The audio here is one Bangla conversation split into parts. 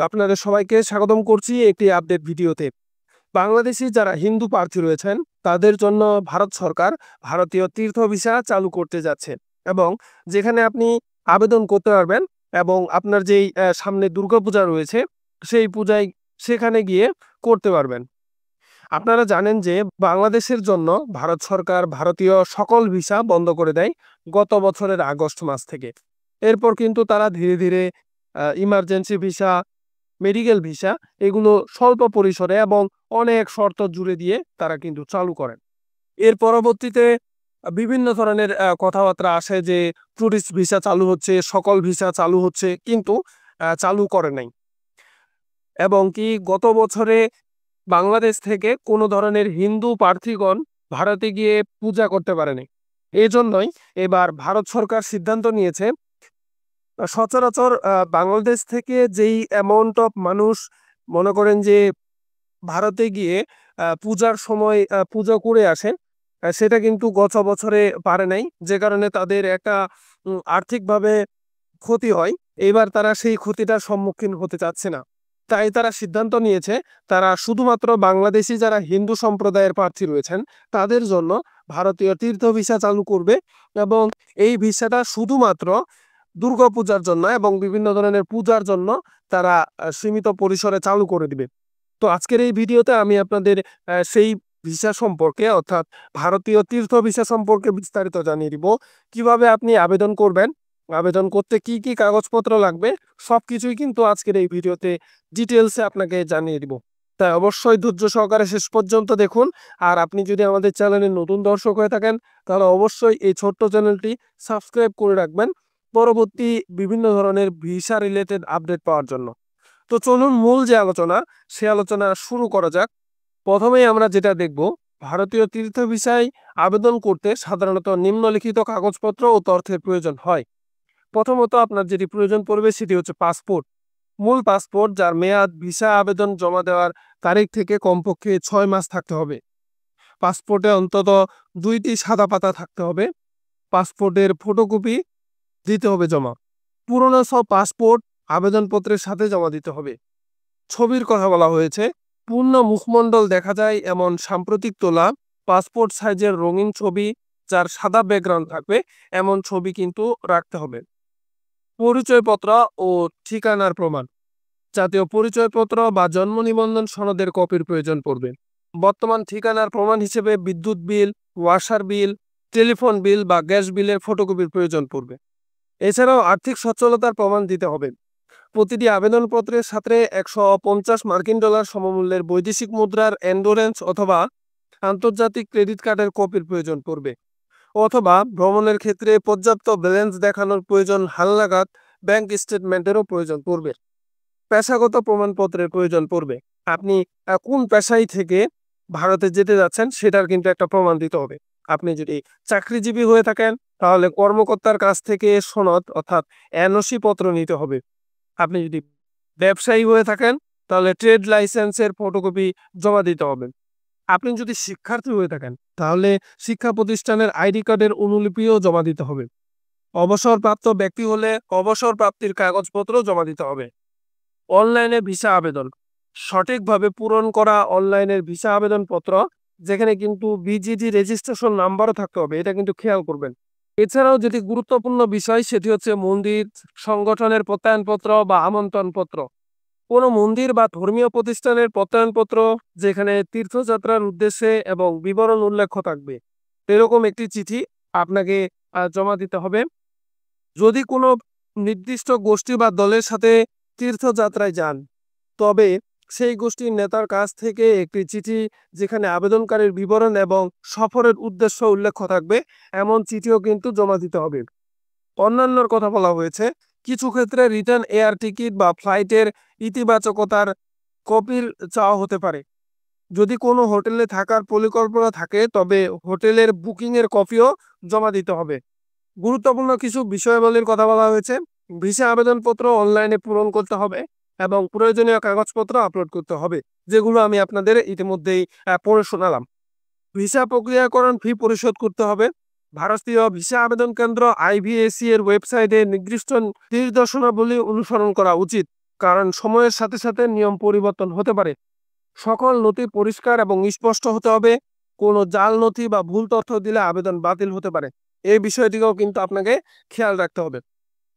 আপনাদের সবাইকে স্বাগতম করছি একটি আপডেট ভিডিওতে। বাংলাদেশি যারা হিন্দু প্রার্থী রয়েছেন তাদের জন্য ভারত সরকার ভারতীয় তীর্থ ভিসা চালু করতে যাচ্ছে এবং যেখানে আপনি আবেদন করতে পারবেন এবং আপনার যেই সামনে দুর্গাপূজা রয়েছে সেই পূজায় সেখানে গিয়ে করতে পারবেন। আপনারা জানেন যে বাংলাদেশের জন্য ভারত সরকার ভারতীয় সকল ভিসা বন্ধ করে দেয় গত বছরের আগস্ট মাস থেকে। এরপর কিন্তু তারা ধীরে ধীরে ইমার্জেন্সি ভিসা, মেডিকেল ভিসা এগুলো স্বল্প পরিসরে এবং অনেক শর্ত জুড়ে দিয়ে তারা কিন্তু চালু করেন। এর পরবর্তীতে বিভিন্ন ধরনের কথাবার্তা আসে যে ট্যুরিস্ট ভিসা চালু হচ্ছে, সকল ভিসা চালু হচ্ছে, কিন্তু চালু করে নাই। এবং কি গত বছরে বাংলাদেশ থেকে কোনো ধরনের হিন্দু প্রার্থীগণ ভারতে গিয়ে পূজা করতে পারেনি। এই জন্যই এবার ভারত সরকার সিদ্ধান্ত নিয়েছে সচরাচর বাংলাদেশ থেকে যেই অ্যামাউন্ট অফ মানুষ মনে করেন যে ভারতে গিয়ে পূজার সময় পূজা করে আসে, সেটা কিন্তু গত বছরে পারে নাই, যে কারণে তাদের একটা আর্থিকভাবে ক্ষতি হয়। এবার তারা সেই ক্ষতিটার সম্মুখীন হতে চাচ্ছে না, তাই তারা সিদ্ধান্ত নিয়েছে তারা শুধুমাত্র বাংলাদেশি যারা হিন্দু সম্প্রদায়ের প্রার্থী রয়েছেন তাদের জন্য ভারতীয় তীর্থ ভিসা চালু করবে এবং এই ভিসাটা শুধুমাত্র দুর্গাপূজার জন্য এবং বিভিন্ন ধরনের পূজার জন্য তারা সীমিত পরিসরে চালু করে দিবে। তো আজকের এই ভিডিওতে আমি আপনাদের সেই ভিসা সম্পর্কে অর্থাৎ ভারতীয় তীর্থ ভিসা সম্পর্কে বিস্তারিত জানিয়ে দিব। কিভাবে আপনি আবেদন করবেন, আবেদন করতে কি কি কাগজপত্র লাগবে, সবকিছুই কিন্তু আজকের এই ভিডিওতে ডিটেলসে আপনাকে জানিয়ে দিব। তাই অবশ্যই ধৈর্য সহকারে শেষ পর্যন্ত দেখুন। আর আপনি যদি আমাদের চ্যানেলের নতুন দর্শক হয়ে থাকেন তাহলে অবশ্যই এই ছোট্ট চ্যানেলটি সাবস্ক্রাইব করে রাখবেন পরবর্তী বিভিন্ন ধরনের ভিসা রিলেটেড আপডেট পাওয়ার জন্য। তো চলুন মূল যে আলোচনা সে আলোচনা শুরু করা যাক। প্রথমেই আমরা যেটা দেখব, ভারতীয় তীর্থ ভিসায় আবেদন করতে সাধারণত নিম্নলিখিত কাগজপত্র ও তথ্যের প্রয়োজন হয়। প্রথমত আপনার যেটি প্রয়োজন পড়বে সেটি হচ্ছে পাসপোর্ট, মূল পাসপোর্ট যার মেয়াদ ভিসা আবেদন জমা দেওয়ার তারিখ থেকে কমপক্ষে 6 মাস থাকতে হবে। পাসপোর্টে অন্তত 2টি সাদা পাতা থাকতে হবে। পাসপোর্টের ফটোকপি দিতে হবে জমা। পুরনো সব পাসপোর্ট আবেদনপত্রের সাথে জমা দিতে হবে। ছবির কথা বলা হয়েছে, পূর্ণ মুখমণ্ডল দেখা যায় এমন সাম্প্রতিক তোলা পাসপোর্ট সাইজের রঙিন ছবি যার সাদা ব্যাকগ্রাউন্ড থাকবে এমন ছবি কিন্তু রাখতে হবে। পরিচয়পত্র ও ঠিকানার প্রমাণ, জাতীয় পরিচয়পত্র বা জন্ম নিবন্ধন সনদের কপির প্রয়োজন পড়বে। বর্তমান ঠিকানার প্রমাণ হিসেবে বিদ্যুৎ বিল, ওয়াসার বিল, টেলিফোন বিল বা গ্যাস বিলের ফটোকপির প্রয়োজন পড়বে। এছাড়াও আর্থিক সচ্ছলতার প্রমাণ দিতে হবে। প্রতিটি আবেদনপত্রের সাথে $150 সমমূল্যের বৈদেশিক মুদ্রার এন্ডোরেন্স অথবা আন্তর্জাতিক ক্রেডিট কার্ডের কপির প্রয়োজন পড়বে, অথবা ভ্রমণের ক্ষেত্রে পর্যাপ্ত ব্যালেন্স দেখানোর প্রয়োজন হালনাগাদ ব্যাংক স্টেটমেন্টেরও প্রয়োজন পড়বে। পেশাগত প্রমাণপত্রের প্রয়োজন পড়বে। আপনি কোন পেশায় থেকে ভারতে যেতে যাচ্ছেন সেটার কিন্তু একটা প্রমাণ দিতে হবে। আপনি যদি চাকরিজীবী হয়ে থাকেন তাহলে কর্মকর্তার কাছ থেকে সনদ অর্থাৎ এনওসি পত্র নিতে হবে। আপনি যদি ব্যবসায়ী হয়ে থাকেন তাহলে ট্রেড লাইসেন্সের ফটোকপি জমা দিতে হবে। আপনি যদি শিক্ষার্থী হয়ে থাকেন তাহলে শিক্ষা প্রতিষ্ঠানের আইডি কার্ডের অনুলিপিও জমা দিতে হবে। অবসরপ্রাপ্ত ব্যক্তি হলে অবসর প্রাপ্তির কাগজপত্র জমা দিতে হবে। অনলাইনে ভিসা আবেদন, সঠিকভাবে পূরণ করা অনলাইনের ভিসা আবেদনপত্র যেখানে কিন্তু বিজিডি রেজিস্ট্রেশন নাম্বারও থাকতে হবে, এটা কিন্তু খেয়াল করবেন। এছাড়াও যেটি গুরুত্বপূর্ণ বিষয় সেটি হচ্ছে মন্দির সংগঠনের প্রত্যয়নপত্র বা আমন্ত্রণপত্র। কোনো মন্দির বা ধর্মীয় প্রতিষ্ঠানের প্রত্যয়নপত্র যেখানে তীর্থযাত্রার উদ্দেশ্যে এবং বিবরণ উল্লেখ থাকবে এরকম একটি চিঠি আপনাকে জমা দিতে হবে। যদি কোনো নির্দিষ্ট গোষ্ঠী বা দলের সাথে তীর্থযাত্রায় যান তবে সেই গোষ্ঠীর নেতার কাছ থেকে একটি চিঠি যেখানে আবেদনকারীর বিবরণ এবং সফরের উদ্দেশ্য উল্লেখ থাকবে এমন চিঠিও কিন্তু জমা দিতে হবে। অন্যান্যর কথা বলা হয়েছে, কিছু ক্ষেত্রে রিটার্ন এয়ার টিকিট বা ফ্লাইটের ইতিবাচকতার কপির চাওয়া হতে পারে। যদি কোনো হোটেলে থাকার পরিকল্পনা থাকে তবে হোটেলের বুকিংয়ের কপিও জমা দিতে হবে। গুরুত্বপূর্ণ কিছু বিষয়াবলীর কথা বলা হয়েছে। ভিসা আবেদনপত্র অনলাইনে পূরণ করতে হবে এবং প্রয়োজনীয় কাগজপত্র আপলোড করতে হবে, যেগুলো আমি আপনাদের ইতিমধ্যেই পড়ে শোনালাম। ভিসা প্রক্রিয়াকরণ ফি পরিশোধ করতে হবে। ভারতীয় ভিসা আবেদন কেন্দ্র IVAC এর ওয়েবসাইটে নির্দিষ্ট নির্দেশনাবলী অনুসরণ করা উচিত। কারণ সময়ের সাথে সাথে নিয়ম পরিবর্তন হতে পারে। সকল নথি পরিষ্কার এবং স্পষ্ট হতে হবে। কোনো জাল নথি বা ভুল তথ্য দিলে আবেদন বাতিল হতে পারে। এই বিষয়টিকেও কিন্তু আপনাকে খেয়াল রাখতে হবে।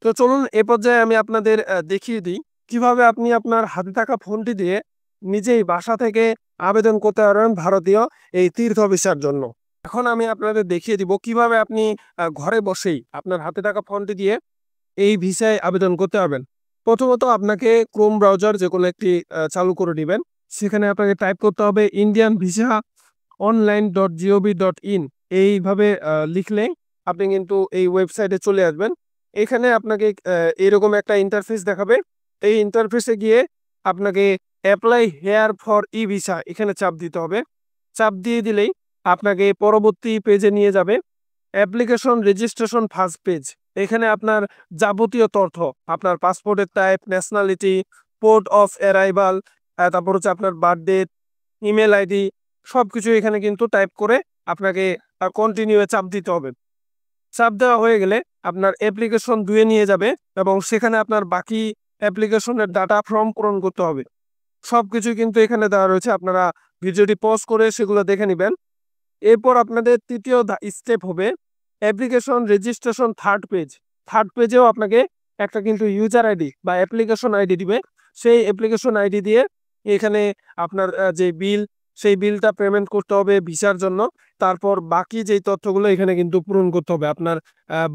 তো চলুন এ পর্যায়ে আমি আপনাদের দেখিয়ে দিই কিভাবে আপনি আপনার হাতে থাকা ফোনটি দিয়ে নিজেই বাসা থেকে আবেদন করতে পারবেন ভারতীয় এই তীর্থ ভিসার জন্য। এখন আমি আপনাদের দেখিয়ে দিব কিভাবে আপনি ঘরে বসেই আপনার হাতে থাকা ফোনটি দিয়ে এই ভিসায় আবেদন করতে পারবেন। প্রথমত আপনাকে ক্রোম ব্রাউজার যেকোনো একটি চালু করে নিবেন। সেখানে আপনাকে টাইপ করতে হবে ইন্ডিয়ান ভিসা online.gov.in। এইভাবে লিখলে আপনি কিন্তু এই ওয়েবসাইটে চলে আসবেন। এখানে আপনাকে এরকম একটা ইন্টারফেস দেখাবে। এই ইন্টারফেসে গিয়ে আপনাকে apply here for E visa এখানে চাপ দিতে হবে। চাপ দিয়ে দিলেই আপনাকে পরবর্তী পেজে নিয়ে যাবে। Application registration first page. এখানে আপনার যাবতীয় তথ্য, আপনার পাসপোর্টের type, nationality, port of arrival, তারপর হচ্ছে আপনার বার্থডেট, ইমেল আইডি সবকিছু এখানে কিন্তু টাইপ করে আপনাকে কন্টিনিউ এ চাপ দিতে হবে। চাপ দেওয়া হয়ে গেলে আপনার অ্যাপ্লিকেশন 2 এ নিয়ে যাবে এবং সেখানে আপনার বাকি অ্যাপ্লিকেশনের ডাটা ফর্ম পূরণ করতে হবে। সবকিছু কিন্তু এখানে দেওয়া রয়েছে। আপনারা ভিডিওটি পজ করে সেগুলো দেখে নিবেন। এরপর আপনাদের তৃতীয় স্টেপ হবে application registration third page. Third পেজেও আপনাকে একটা কিন্তু ইউজার আইডি বা অ্যাপ্লিকেশন আইডি দিবে। সেই অ্যাপ্লিকেশন আইডি দিয়ে এখানে আপনার যে বিল, সেই বিলটা পেমেন্ট করতে হবে ভিসার জন্য। তারপর বাকি যেই তথ্যগুলো এখানে কিন্তু পূরণ করতে হবে। আপনার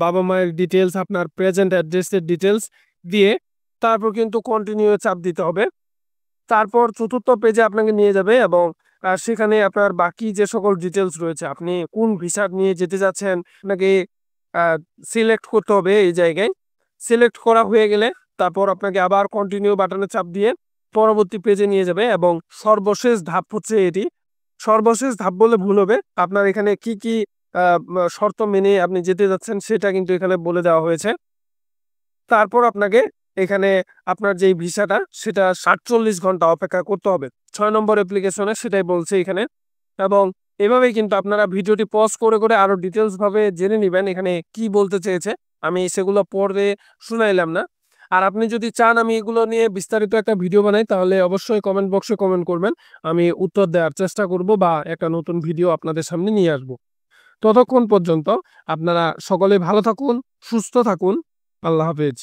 বাবা মায়ের ডিটেলস, আপনার প্রেজেন্ট অ্যাড্রেসের ডিটেলস দিয়ে তারপর কিন্তু কন্টিনিউ চাপ দিতে হবে। তারপর চতুর্থ পেজে আপনাকে নিয়ে যাবে এবং সেখানে আপনার বাকি যে সকল ডিটেলস রয়েছে, আপনি কোন ভিসা নিয়ে যেতে যাচ্ছেন আপনাকে সিলেক্ট করতে হবে। এই জায়গায় সিলেক্ট করা হয়ে গেলে তারপর আপনাকে আবার কন্টিনিউ বাটনে চাপ দিয়ে পরবর্তী পেজে নিয়ে যাবে এবং সর্বশেষ ধাপ হচ্ছে এটি। সর্বশেষ ধাপ বলে ভুল হবে। আপনার এখানে কি কি শর্ত মেনে আপনি যেতে যাচ্ছেন সেটা কিন্তু এখানে বলে দেওয়া হয়েছে। তারপর আপনাকে এখানে আপনার যেই ভিসাটা সেটা ৪৭ ঘন্টা অপেক্ষা করতে হবে। ৬ নম্বর অ্যাপ্লিকেশনে সেটাই বলছে এখানে। এবং এভাবেই কিন্তু আপনারা ভিডিওটি পজ করে করে আরো ডিটেলস ভাবে জেনে নিবেন এখানে কি বলতে চেয়েছে। আমি সেগুলো পড়ে শুনাইলাম না। আর আপনি যদি চান আমি এগুলো নিয়ে বিস্তারিত একটা ভিডিও বানাই তাহলে অবশ্যই কমেন্ট বক্সে কমেন্ট করবেন। আমি উত্তর দেওয়ার চেষ্টা করব বা একটা নতুন ভিডিও আপনাদের সামনে নিয়ে আসব। ততক্ষণ পর্যন্ত আপনারা সকলে ভালো থাকুন, সুস্থ থাকুন। আল্লাহ হাফেজ।